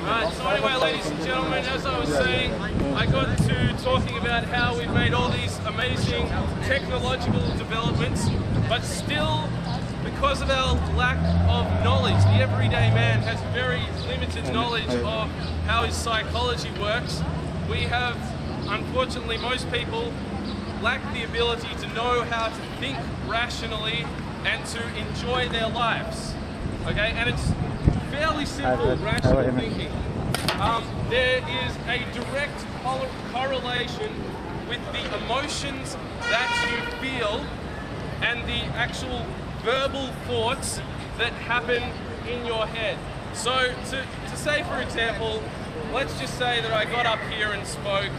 Right, so anyway, ladies and gentlemen, as I was saying, I got to talking about how we've made all these amazing technological developments, but still, because of our lack of knowledge, the everyday man has very limited knowledge of how his psychology works. We have, unfortunately, most people lack the ability to know how to think rationally and to enjoy their lives. Okay, and it's fairly simple rational thinking. There is a direct correlation with the emotions that you feel and the actual verbal thoughts that happen in your head. So to say, for example, let's just say that I got up here and spoke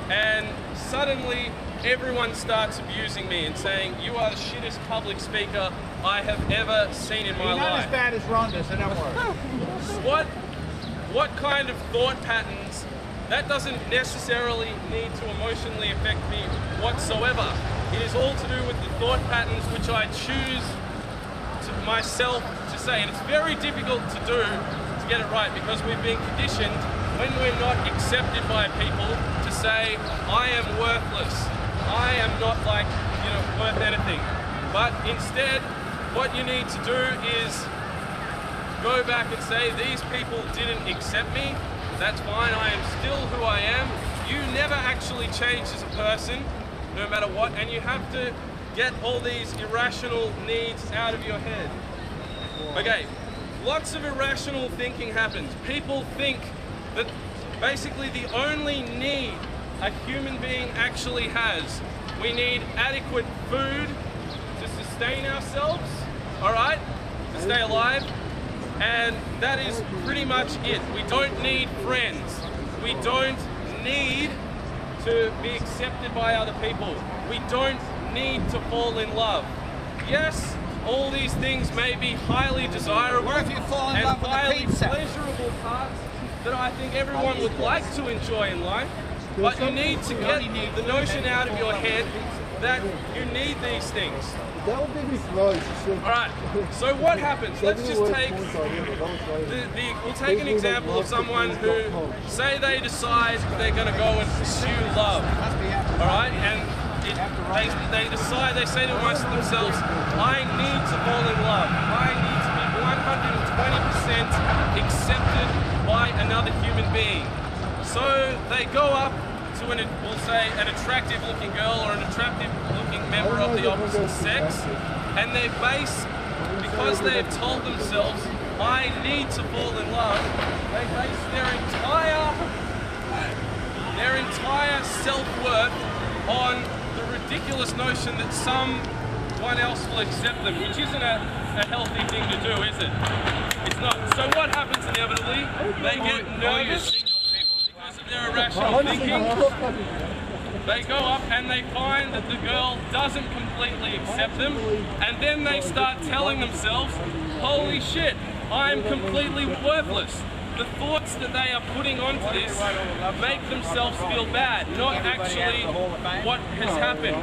and suddenly everyone starts abusing me and saying, you are the shittest public speaker I have ever seen in my life. You're not as bad as Rhonda, so don't worry. What kind of thought patterns, that doesn't necessarily need to emotionally affect me whatsoever. It is all to do with the thought patterns which I choose to myself to say. And it's very difficult to do to get it right because we've been conditioned when we're not accepted by people to say, I am worthless. I am not like, worth anything. But instead, what you need to do is go back and say, these people didn't accept me. That's fine, I am still who I am. You never actually change as a person, no matter what, and you have to get all these irrational needs out of your head. Okay, lots of irrational thinking happens. People think that basically the only need a human being actually has, we need adequate food to sustain ourselves, all right, to stay alive, and that is pretty much it. We don't need friends. We don't need to be accepted by other people. We don't need to fall in love. Yes, all these things may be highly desirable What if you fall in and love with a highly pizza? pleasurable parts that I think everyone would like to enjoy in life, but you need to get the notion out of your head that you need these things. Alright, so what happens? Let's just take, we'll take an example of someone who, say they decide they're going to go and pursue love. Alright, and they decide, they say to themselves, I need to fall in love. I need to be 120% accepted by another human being. So they go up to we'll say an attractive looking girl or an attractive looking member of the opposite sex, and they base, because they have told themselves, I need to fall in love, they base their entire self-worth on the ridiculous notion that someone else will accept them, which isn't a healthy thing to do, is it? It's not. So what happens inevitably? They get nervous. Because of their irrational thinking, they go up and they find that the girl doesn't completely accept them, and then they start telling themselves, holy shit, I'm completely worthless. The thoughts that they are putting onto this make themselves feel bad, not actually what has happened.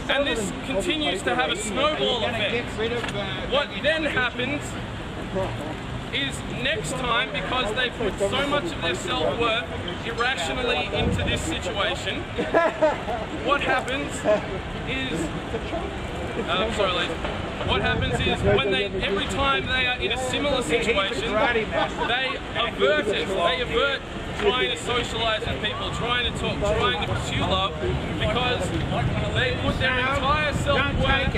And this continues to have a snowball effect. What then happens is next time, because they put so much of their self-worth irrationally into this situation, what happens is, what happens is when every time they are in a similar situation, they avert it. They avert trying to socialize with people, trying to talk, trying to pursue love, because they put their entire self-worth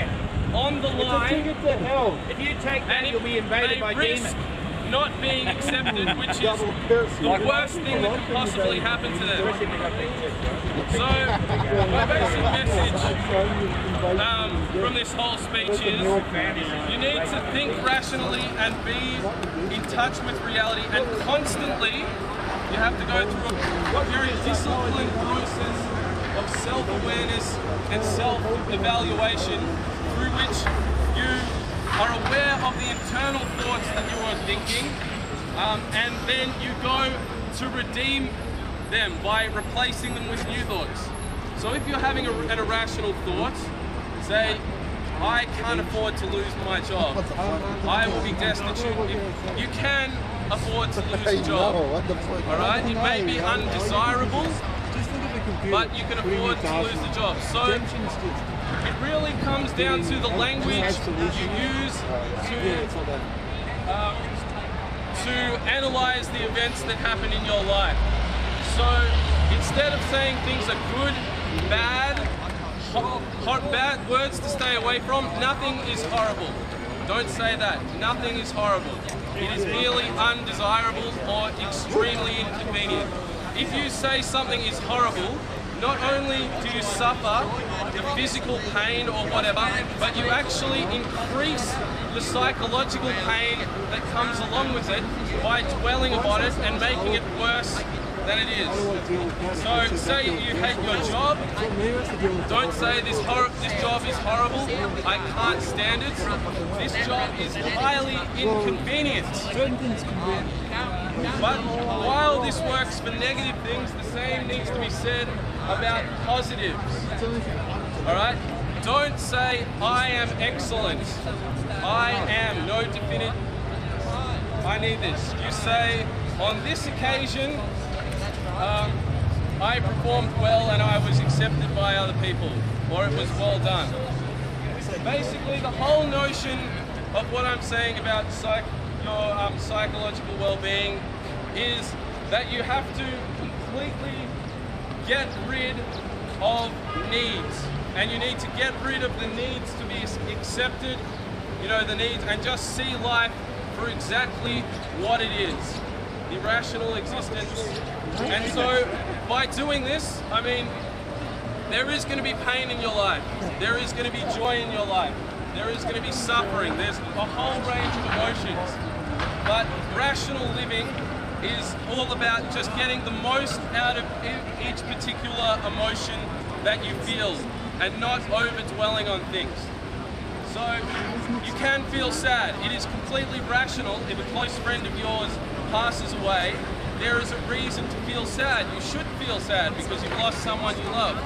on the line. If you take that, you'll be invaded by demons. Not being accepted, which is the worst thing that could possibly happen to them. So, my basic message from this whole speech is, you need to think rationally and be in touch with reality, and constantly you have to go through a very disciplined process of self-awareness and self-evaluation through which you are aware of the internal thoughts that you are thinking, and then you go to redeem them by replacing them with new thoughts. So if you're having an irrational thought, say, I can't afford to lose my job, I will be destitute. You can afford to lose a job. All right, it may be undesirable, but you can afford to lose the job. So it really comes down to the language you use to analyze the events that happen in your life. So instead of saying things are good, bad, bad words to stay away from, nothing is horrible. Don't say that. Nothing is horrible. It is merely undesirable or extremely inconvenient. If you say something is horrible, not only do you suffer the physical pain or whatever, but you actually increase the psychological pain that comes along with it by dwelling upon it and making it worse than it is. So say you hate your job, don't say this job is horrible, I can't stand it. This job is highly inconvenient. But while this works for negative things, the same needs to be said about positives. Alright? Don't say I am excellent. I am, no definite. I need this. You say on this occasion I performed well and I was accepted by other people, or it was well done. Basically, the whole notion of what I'm saying about your psychological well-being is that you have to completely get rid of needs, and you need to get rid of the needs to be accepted, you know, the needs, and just see life for exactly what it is, the rational existence. And so by doing this, I mean, there is going to be pain in your life, there is going to be joy in your life, there is going to be suffering, there's a whole range of emotions. But rational living is all about just getting the most out of each particular emotion that you feel and not over-dwelling on things. So you can feel sad. It is completely rational. If a close friend of yours passes away, there is a reason to feel sad. You should feel sad because you've lost someone you love.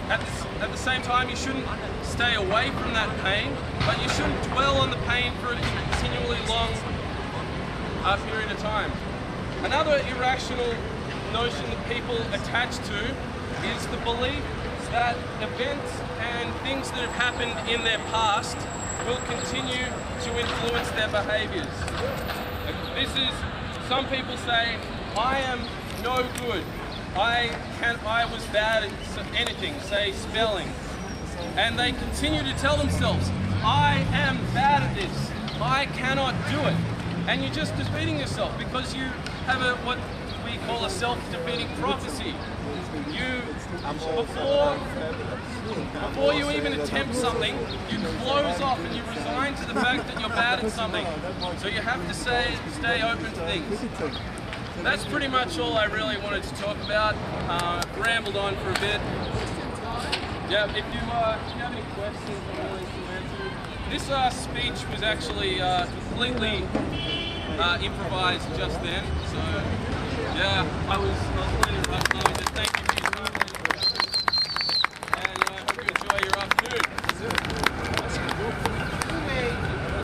At the same time, you shouldn't stay away from that pain, but you shouldn't dwell on the pain for a continually long period of time. Another irrational notion that people attach to is the belief that events and things that have happened in their past will continue to influence their behaviours. This is, some people say, I am no good. I was bad at anything, say spelling. And they continue to tell themselves, I am bad at this. I cannot do it. And you're just defeating yourself because you have what we call a self-defeating prophecy. Before you even attempt something, you close off and you resign to the fact that you're bad at something. So you have to stay open to things. That's pretty much all I really wanted to talk about. Rambled on for a bit. Yeah, if you have any questions, I'm willing to answer. This speech was actually completely improvised just then. So yeah, I was